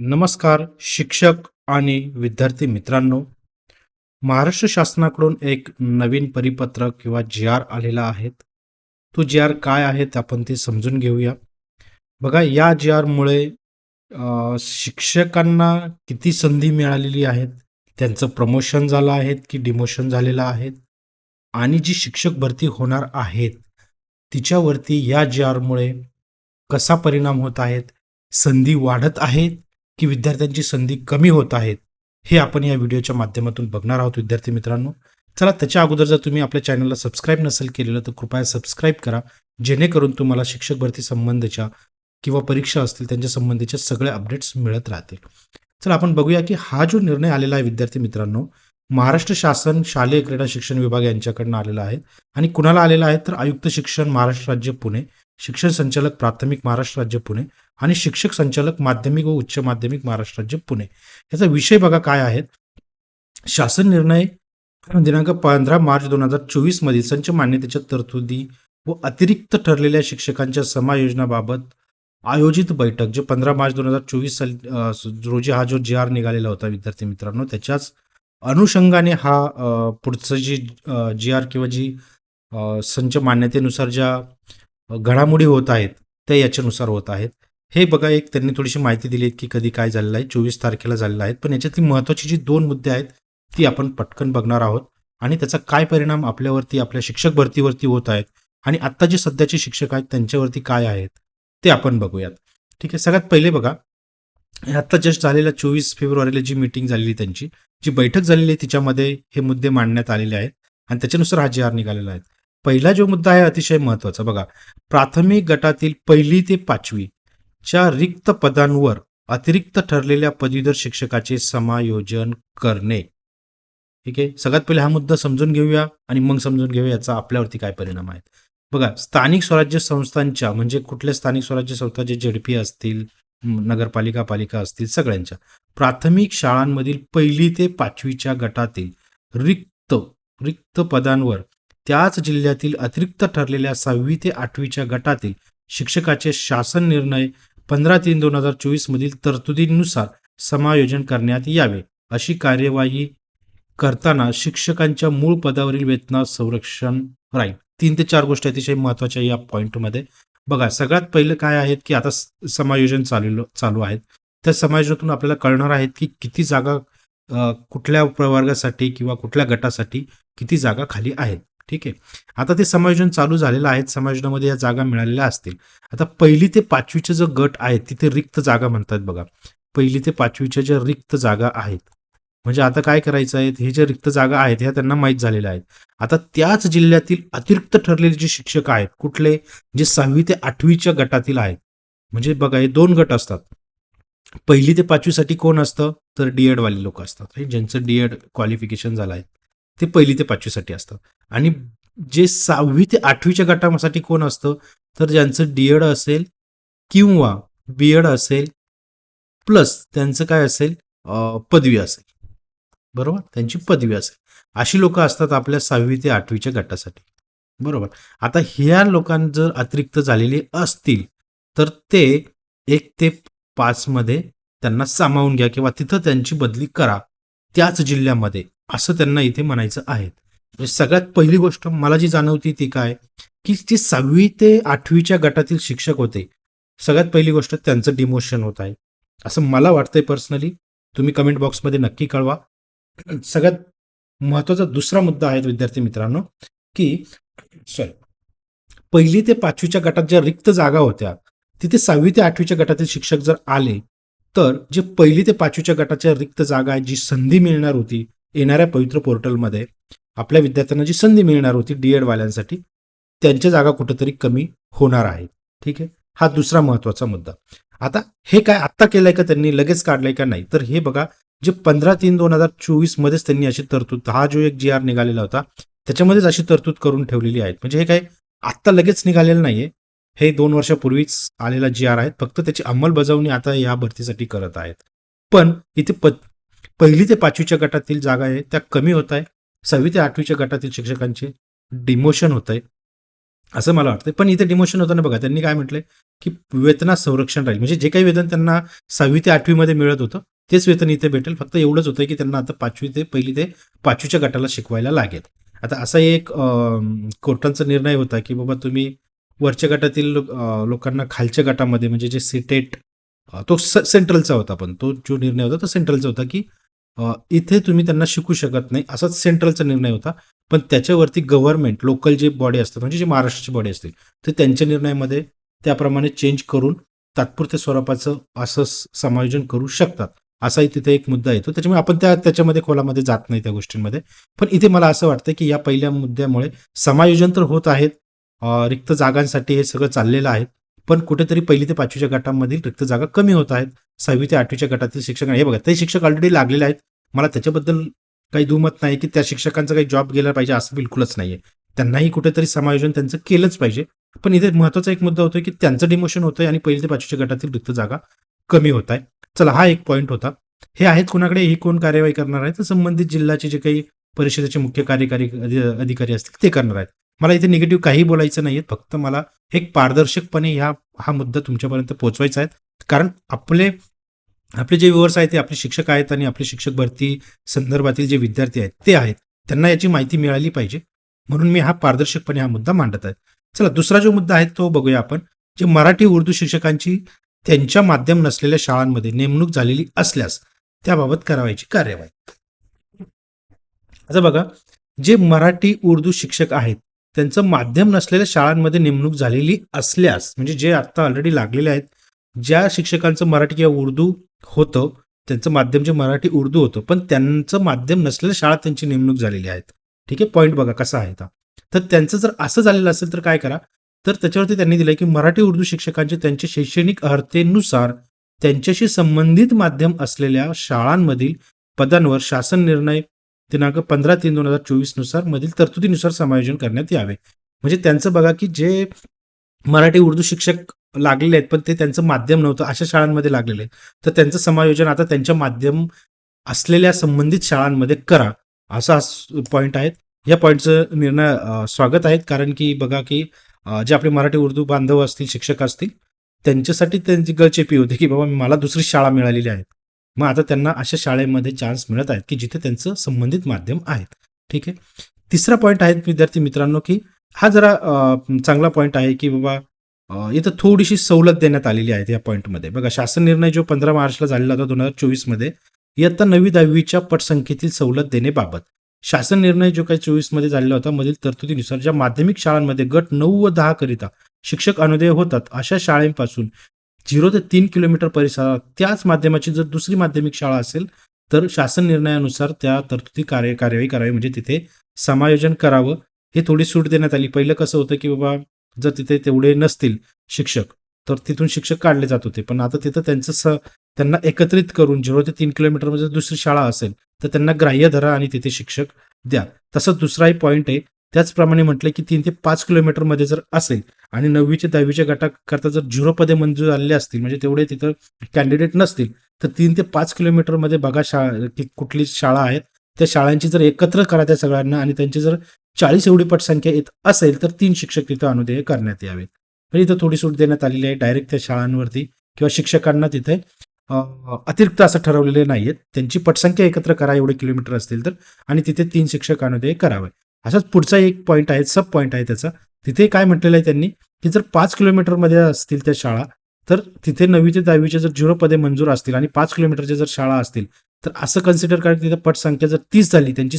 नमस्कार शिक्षक आणि विद्यार्थी मित्रांनो. महाराष्ट्र शासनाकडून एक नवीन परिपत्रक किंवा जी आर आलेला आहे. तो जी आर काय आहे ते आपण ते समजून घेऊया. बघा, या जी आर मुळे शिक्षकांना किती संधी मिळालेली आहेत, त्यांचं प्रमोशन झालं आहे की डिमोशन झालेलं आहे, आणि जी शिक्षक भरती होणार आहेत तिच्यावरती या जी आर मुळे कसा परिणाम होत आहेत, संधी वाढत आहेत की विद्यार्थ्यांची संधी कमी होत आहेत, हे आपण या व्हिडिओच्या माध्यमातून बघणार आहोत विद्यार्थी मित्रांनो. चला, त्याच्या अगोदर जर तुम्ही आपल्या चॅनलला सबस्क्राईब नसेल केलेलं तर कृपया सबस्क्राईब करा, जेणेकरून तुम्हाला शिक्षक भरती संबंधीच्या किंवा परीक्षा असतील त्यांच्या संबंधीचे सगळे अपडेट्स मिळत राहतील. चला आपण बघूया की हा जो निर्णय आलेला आहे विद्यार्थी मित्रांनो, महाराष्ट्र शासन शालेय क्रीडा शिक्षण विभाग यांच्याकडनं आलेला आहे. आणि कुणाला आलेला आहे तर आयुक्त शिक्षण महाराष्ट्र राज्य पुणे, शिक्षण संचालक प्राथमिक महाराष्ट्र राज्य पुणे आणि शिक्षक संचालक माध्यमिक व उच्च माध्यमिक महाराष्ट्र राज्य पुणे. याचा विषय बघा काय आहे. शासन निर्णय दिनांक 15 मार्च 2024 मधील संच मान्यतेच्या तरतुदी व अतिरिक्त ठरलेल्या शिक्षकांच्या समायोजनाबाबत आयोजित बैठक, जे 15 मार्च 2024 रोजी हा जो जी आर निघालेला होता विद्यार्थी मित्रांनो, त्याच्याच अनुषंगाने हा पुढचं जी जी आर किंवा जी संच मान्यतेनुसार ज्या घडामोडी होत आहेत त्या याच्यानुसार होत आहेत. हे बघा, एक त्यांनी थोडीशी माहिती दिली की कधी काय झालेलं आहे, 24 तारखेला झालेलं आहे. पण याच्यातली महत्त्वाची जी 2 मुद्दे आहेत ती आपण पटकन बघणार आहोत आणि त्याचा काय परिणाम आपल्यावरती, आपल्या शिक्षक भरतीवरती होत आहेत आणि आत्ता जे सध्याचे शिक्षक आहेत त्यांच्यावरती काय आहेत ते आपण बघूयात. ठीक आहे. सगळ्यात पहिले बघा, आत्ता जस्ट झालेल्या 24 फेब्रुवारीला जी मीटिंग झालेली, त्यांची जी बैठक झालेली आहे तिच्यामध्ये हे मुद्दे मांडण्यात आलेले आहेत आणि त्याच्यानुसार हा जी आर निघालेला आहे. पहिला जो मुद्दा आहे अतिशय महत्वाचा बघा, प्राथमिक गटातील 1ली ते 5वी च्या रिक्त पदांवर अतिरिक्त ठरलेल्या पदवीधर शिक्षकाचे समायोजन करणे. ठीक आहे. सगळ्यात पहिले हा मुद्दा समजून घेऊया आणि मग समजून घेऊया याचा आपल्यावरती काय परिणाम आहेत. बघा, स्थानिक स्वराज्य संस्थांच्या, म्हणजे कुठल्या स्थानिक स्वराज्य संस्था, जे झेडपी असतील, नगरपालिका, पालिका असतील, सगळ्यांच्या प्राथमिक शाळांमधील 1ली ते 5वीच्या गटातील रिक्त रिक्त पदांवर त्याच जिल्ह्यातील अतिरिक्त ठरलेल्या 6वी ते 8वीच्या गटातील शिक्षकाचे शासन निर्णय 15/3/2024 मधील तरतुदीनुसार समायोजन करण्यात यावे. अशी कार्यवाही करताना शिक्षकांच्या मूळ पदावरील वेतनास संरक्षण राहील. 3 ते 4 गोष्टी अतिशय महत्वाच्या या पॉईंटमध्ये. बघा, सगळ्यात पहिलं काय आहे की आता समायोजन चालू आहेत. त्या समायोजनातून आपल्याला कळणार आहेत की किती जागा कुठल्या प्रवर्गासाठी किंवा कुठल्या गटासाठी किती जागा खाली आहेत. ठीक आहे. आता ते समायोजन चालू झालेलं आहे, समायोजनामध्ये या जागा मिळालेल्या असतील. आता 1ली ते 5वीचे जो गट आहेत तिथे रिक्त जागा म्हणतात बघा. 1ली ते 5वीच्या ज्या रिक्त जागा आहेत, म्हणजे आता काय करायचं आहे, हे जे रिक्त जागा आहेत ह्या त्यांना माहीत झालेल्या आहेत. आता त्याच जिल्ह्यातील अतिरिक्त ठरलेले जे शिक्षक आहेत, कुठले, जे 6वी ते 8वीच्या गटातील आहेत. म्हणजे बघा, हे 2 गट असतात. 1ली ते 5वीसाठी कोण असतं तर डीएड वाले लोक असतात, ज्यांचं डीएड क्वालिफिकेशन झालं आहे ते 1ली ते 5वीसाठी असतात. आणि जे 6वी ते 8वीच्या गटासाठी कोण असतं तर ज्यांचं डीएड असेल किंवा बीएड असेल प्लस त्यांचं काय असेल, पदवी असेल. बरोबर, त्यांची पदवी असेल, अशी लोक असतात आपल्या 6वी ते 8वीच्या गटासाठी. बरोबर. आता ह्या लोकांना जर अतिरिक्त झालेली असतील तर ते 1 ते 5 मध्ये त्यांना सामावून घ्या किंवा तिथं त्यांची बदली करा त्याच जिल्ह्यामध्ये, असं त्यांना इथे म्हणायचं आहे. म्हणजे सगळ्यात पहिली गोष्ट मला जी जाणवती ती काय, की जे 6वी ते 8वीच्या गटातील शिक्षक होते, सगळ्यात पहिली गोष्ट त्यांचं डिमोशन होत आहे असं मला वाटतंय पर्सनली. तुम्ही कमेंट बॉक्समध्ये नक्की कळवा. सगळ्यात महत्वाचा दुसरा मुद्दा आहे विद्यार्थी मित्रांनो, की 1ली ते 5वीच्या गटात ज्या रिक्त जागा होत्या तिथे 6वी ते 8वीच्या गटातील शिक्षक जर आले तर जे 1ली ते 5वीच्या गटाच्या रिक्त जागा आहे, जी संधी मिळणार होती येणाऱ्या पवित्र पोर्टलमध्ये, आपल्या विद्यार्थ्यांना जी संधी मिळणार होती डीएड वाल्यांसाठी, त्यांच्या जागा कुठेतरी कमी होणार आहेत. ठीक आहे. हा दुसरा महत्वाचा मुद्दा. आता हे काय आत्ता केलंय का त्यांनी, लगेच काढलंय का नाही, तर हे बघा, जे 15/3/2024 मध्येच त्यांनी अशी तरतूद, हा जो एक जी आर निघालेला होता त्याच्यामध्येच अशी तरतूद करून ठेवलेली आहेत. म्हणजे हे काय आत्ता लगेच निघालेलं नाहीये, हे 2 वर्षापूर्वीच आलेला जी आर आहे, फक्त त्याची अंमलबजावणी आता या भरतीसाठी करत आहेत. पण इथे 1ली ते 5वीच्या गटातील जागा आहे त्या कमी होत आहे, 6वी ते 8वीच्या गटातील शिक्षकांचे डिमोशन होत आहे. असं मला वाटतं. पण इथे डिमोशन होताना बघा त्यांनी काय म्हटलंय, की वेतनात संरक्षण राहील. म्हणजे जे काही वेतन त्यांना 6वी ते 8वी मध्ये मिळत होतं, तेच वेतन इथे भेटेल. फक्त एवढंच होतं, की त्यांना आता 1ली ते 5वीच्या गटाला शिकवायला लागेल. आता असा एक कोर्टाचा निर्णय होता, की बाबा तुम्ही वरच्या गटातील लोकांना खालच्या गटामध्ये म्हणजे जे सीटेट तो सेंट्रलचा होता, पण तो जो निर्णय होता तो सेंट्रलचा होता, की इथे तुम्ही त्यांना शिकू शकत नाही, असाच सेंट्रलचा निर्णय होता. पण त्याच्यावरती गव्हर्नमेंट लोकल जे बॉडी असतात म्हणजे जे महाराष्ट्राची बॉडी असतील तर त्यांच्या निर्णयामध्ये त्याप्रमाणे चेंज करून तात्पुरत्या स्वरूपाचं असं समायोजन करू शकतात. असाही तिथे एक मुद्दा येतो. त्याच्यामुळे आपण त्याच्यामध्ये खोलामध्ये जात नाही त्या गोष्टींमध्ये. पण इथे मला असं वाटतं की या पहिल्या मुद्द्यामुळे समायोजन तर होत आहेत. रिक्त जागांसाठी हे सगळं चाललेलं आहे. पण कुठेतरी 1ली ते 5वीच्या गटामधील रिक्त जागा कमी होत आहेत. 6वी ते 8वीच्या गटातील शिक्षक हे बघा ते शिक्षक ऑलरेडी लागलेले आहेत. मला त्याच्याबद्दल काही दुमत नाही की त्या शिक्षकांचा काही जॉब गेला पाहिजे असं बिलकुलच नाहीये. त्यांनाही कुठेतरी समायोजन त्यांचं केलंच पाहिजे. पण इथे महत्वाचा एक मुद्दा होतोय की त्यांचं डिमोशन होतंय आणि 1ली ते 5वीच्या गटातील रिक्त जागा कमी होत आहे. चला हा एक पॉईंट होता. हे आहेत कोणाकडे ही कोण कार्यवाही करणार आहे तर संबंधित जिल्ह्याचे जे काही परिषदेचे मुख्य कार्यकारी अधिकारी असतील ते करणार आहेत. मला इथे निगेटिव्ह काही बोलायचं नाहीये. फक्त मला एक पारदर्शकपणे हा मुद्दा तुमच्यापर्यंत पोहोचवायचा आहे. कारण आपले जे व्ह्युअर्स आहेत ते आपले शिक्षक आहेत आणि आपले शिक्षक भरती संदर्भातील जे विद्यार्थी आहेत ते आहेत. त्यांना याची माहिती मिळाली पाहिजे. म्हणून मी हा पारदर्शकपणे हा मुद्दा मांडत आहे. चला दुसरा जो मुद्दा आहे तो बघूया आपण. जे मराठी उर्दू शिक्षकांची त्यांच्या माध्यम नसलेल्या शाळांमध्ये नेमणूक झालेली असल्यास त्याबाबत करावयाची कार्यवाही. आता बघा जे मराठी उर्दू शिक्षक आहेत त्यांचं माध्यम नसलेल्या शाळांमध्ये नेमणूक झालेली असल्यास म्हणजे जे आता ऑलरेडी लागलेले आहेत ज्या शिक्षकांचं मराठी किंवा उर्दू होतं त्यांचं माध्यम जे मराठी उर्दू होतं पण त्यांचं माध्यम नसलेल्या शाळात त्यांची नेमणूक झालेली आहेत. ठीक आहे पॉईंट बघा कसा आहे तर त्यांचं जर असं झालेलं असेल तर काय करा तर त्याच्यावरती त्यांनी दिलंय की मराठी उर्दू शिक्षकांचे त्यांच्या शैक्षणिक अर्हतेनुसार त्यांच्याशी संबंधित माध्यम असलेल्या शाळांमधील पदांवर शासन निर्णय दिनांक 15/3/2024 नुसार मधील तरतुदीनुसार समायोजन करण्यात यावे. म्हणजे त्यांचं बघा की जे मराठी उर्दू शिक्षक लागलेले आहेत पण ते त्यांचं माध्यम नव्हतं अशा शाळांमध्ये लागलेले तर त्यांचं समायोजन आता त्यांच्या माध्यम असलेल्या संबंधित शाळांमध्ये करा असा पॉईंट आहेत. या पॉईंटचं निर्णय स्वागत आहेत कारण की बघा की जे आपले मराठी उर्दू बांधव असतील शिक्षक असतील त्यांच्यासाठी त्यांची गळचेपी होती की बाबा मला दुसरी शाळा मिळालेली आहे. मग आता त्यांना अशा शाळेमध्ये चान्स मिळत आहेत की जिथे त्यांचं संबंधित माध्यम आहेत. ठीक आहे. तिसरा पॉईंट आहे विद्यार्थी मित्रांनो की हा जरा चांगला पॉईंट आहे की बाबा इथं थोडीशी सवलत देण्यात आलेली आहे या पॉईंटमध्ये. बघा शासन निर्णय जो 15 मार्चला झालेला होता 2024 मध्ये इयत्ता 9वी-10वीच्या पटसंख्येतील सवलत देण्याबाबत शासन निर्णय जो काही 24 मध्ये झालेला होता मधील तरतुदीनुसार ज्या माध्यमिक शाळांमध्ये गट 9 व 10 करिता शिक्षक अनुदय होतात अशा शाळेपासून 0 ते 3 किलोमीटर परिसरात त्याच माध्यमाची जर दुसरी माध्यमिक शाळा असेल तर शासन निर्णयानुसार त्या तरतुदी कार्यवाही करावी म्हणजे तिथे समायोजन करावं. हे थोडी सूट देण्यात आली. पहिलं कसं होतं की बाबा जर तिथे तेवढे नसतील शिक्षक तर तिथून शिक्षक काढले जात होते. पण आता तिथं त्यांना एकत्रित करून 0 ते 3 किलोमीटरमध्ये दुसरी शाळा असेल तर त्यांना ग्राह्य धरा आणि तिथे शिक्षक द्या. तसंच दुसराही पॉईंट आहे. त्याचप्रमाणे म्हटलं की 3 ते 5 किलोमीटरमध्ये जर असेल आणि 9वी ते 10वीच्या गटाकरता जर 0 पदे मंजूर झालेले असतील म्हणजे तेवढे तिथं कॅन्डिडेट नसतील तर 3 ते 5 किलोमीटरमध्ये बघा की कुठली शाळा आहेत त्या शाळांची जर एकत्र करा त्या सगळ्यांना आणि त्यांची जर 40 एवढी पटसंख्या येत असेल तर 3 शिक्षक तिथं अनुदेय करण्यात यावेत. म्हणजे इथं थोडी सूट देण्यात आलेली आहे. डायरेक्ट त्या शाळांवरती किंवा शिक्षकांना तिथे अतिरिक्त असं ठरवलेले नाहीयेत. त्यांची पटसंख्या एकत्र करा एवढे किलोमीटर असतील तर आणि तिथे 3 शिक्षक अनुदेय करावे. असाच पुढचा एक पॉईंट आहे सब पॉईंट आहे त्याचा. तिथे काय म्हटलेलं आहे त्यांनी की जर 5 किलोमीटरमध्ये असतील त्या शाळा तर तिथे 9वी ते 10वीच्या जर 0 पदे मंजूर असतील आणि 5 किलोमीटरच्या जर शाळा असतील तर असं कन्सिडर करा तिथे पटसंख्या जर 30 झाली त्यांची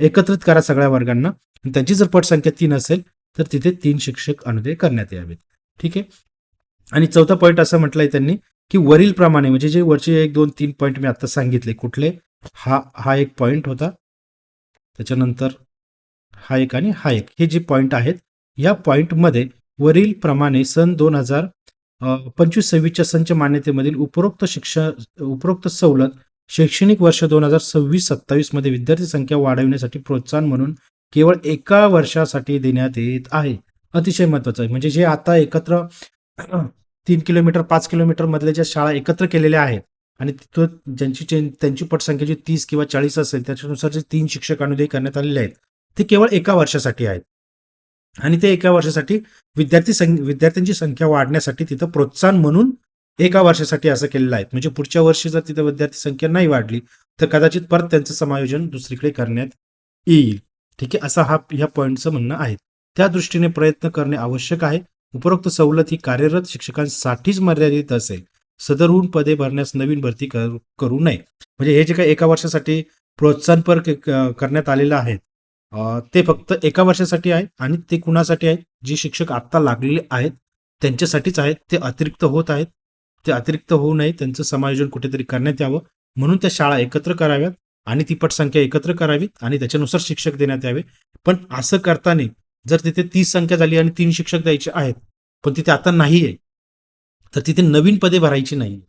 एकत्रित करा सगळ्या वर्गांना त्यांची जर पटसंख्या 3 असेल तर तिथे 3 शिक्षक अनुदेय करण्यात यावेत. ठीक आहे. आणि चौथा पॉईंट असं म्हटलंय त्यांनी की वरील प्रमाणे म्हणजे जे वरचे 1 2 3 पॉईंट मी आता सांगितले कुठले हा एक पॉईंट होता त्याच्यानंतर हा एक आणि हा एक हे जे पॉईंट आहेत या पॉईंटमध्ये वरील प्रमाणे सन 2025-26च्या संच मान्यतेमधील उपरोक्त सवलत शैक्षणिक वर्ष 2026-27 मध्ये विद्यार्थी संख्या वाढविण्यासाठी प्रोत्साहन म्हणून केवळ एका वर्षासाठी देण्यात येत आहे. अतिशय महत्वाचं आहे. म्हणजे जे आता एकत्र 3 किलोमीटर 5 किलोमीटर मधल्या ज्या शाळा एकत्र केलेल्या आहेत आणि तिथं त्यांची पटसंख्या जी 30 किंवा 40 असेल त्याच्यानुसार जे 3 शिक्षक अनुदेय करण्यात आलेले आहेत ते केवळ एका वर्षासाठी आहेत. आणि ते एका वर्षासाठी विद्यार्थ्यांची संख्या वाढण्यासाठी तिथं प्रोत्साहन म्हणून एका वर्षासाठी असं केलेलं आहे. म्हणजे पुढच्या वर्षी जर तिथं विद्यार्थी संख्या नाही वाढली तर कदाचित परत त्यांचं समायोजन दुसरीकडे करण्यात येईल. ठीक आहे, असं ह्या पॉईंटचं म्हणणं आहे. त्या दृष्टीने प्रयत्न करणे आवश्यक आहे. उपरोक्त सवलत ही कार्यरत शिक्षकांसाठीच मर्यादित असेल. सदरहून पदे भरण्यास नवीन भरती करू नये. म्हणजे हे जे काही एका वर्षासाठी प्रोत्साहनपर करण्यात आलेलं आहे ते फक्त एका वर्षासाठी आहे आणि ते कुणासाठी आहेत, जे शिक्षक आत्ता लागलेले आहेत त्यांच्यासाठीच आहेत. ते अतिरिक्त होत आहेत. ते अतिरिक्त होऊ नये, त्यांचं समायोजन कुठेतरी करण्यात यावं म्हणून त्या शाळा एकत्र कराव्यात आणि ती पटसंख्या एकत्र करावी आणि त्याच्यानुसार शिक्षक देण्यात यावे. पण असं करताना जर तिथे 30 संख्या झाली आणि 3 शिक्षक द्यायचे आहेत पण तिथे आता नाही आहे तर तिथे नवीन पदे भरायची नाही.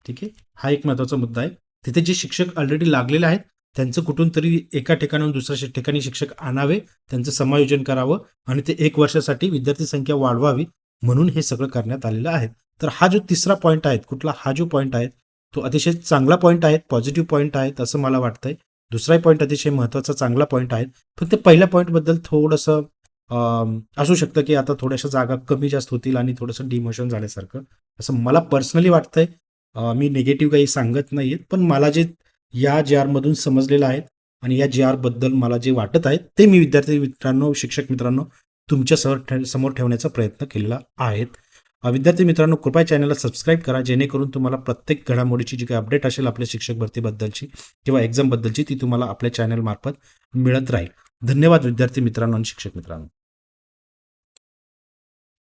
ठीक आहे, हा एक महत्वाचा मुद्दा आहे. तिथे जे शिक्षक ऑलरेडी लागलेले आहेत त्यांचं कुठून तरी एका ठिकाणाहून दुसऱ्या ठिकाणी शिक्षक आणावे, त्यांचं समायोजन करावं आणि ते 1 वर्षासाठी विद्यार्थी संख्या वाढवावी म्हणून हे सगळं करण्यात आलेलं आहे. तर हा जो तिसरा पॉईंट आहे कुठला, हा जो पॉईंट आहे तो अतिशय चांगला पॉईंट आहे, पॉझिटिव्ह पॉईंट आहे असं मला वाटतंय. दुसरा पॉईंट अतिशय महत्वाचा चांगला पॉईंट आहे. फक्त पहिल्या पॉईंटबद्दल थोडंसं असू शकतं की आता थोड्याशा जागा कमी जास्त होतील आणि थोडंसं डिमोशन झाल्यासारखं असं मला पर्सनली वाटतंय. मी निगेटिव्ह काही सांगत नाहीये, पण मला जे या जे मधून समजलेलं आहे आणि या जे बद्दल मला जे वाटत आहे ते मी विद्यार्थी मित्रांनो, शिक्षक मित्रांनो तुमच्या समोर ठेवण्याचा प्रयत्न केलेला आहे. विद्यार्थी मित्रांनो, कृपया चॅनलला सबस्क्राईब करा जेणेकरून तुम्हाला प्रत्येक घडामोडीची जी काही अपडेट असेल आपल्या शिक्षक भरतीबद्दलची किंवा एक्झाम बद्दलची ती तुम्हाला आपल्या चॅनल मार्फत मिळत राहील. धन्यवाद विद्यार्थी मित्रांनो आणि शिक्षक मित्रांनो.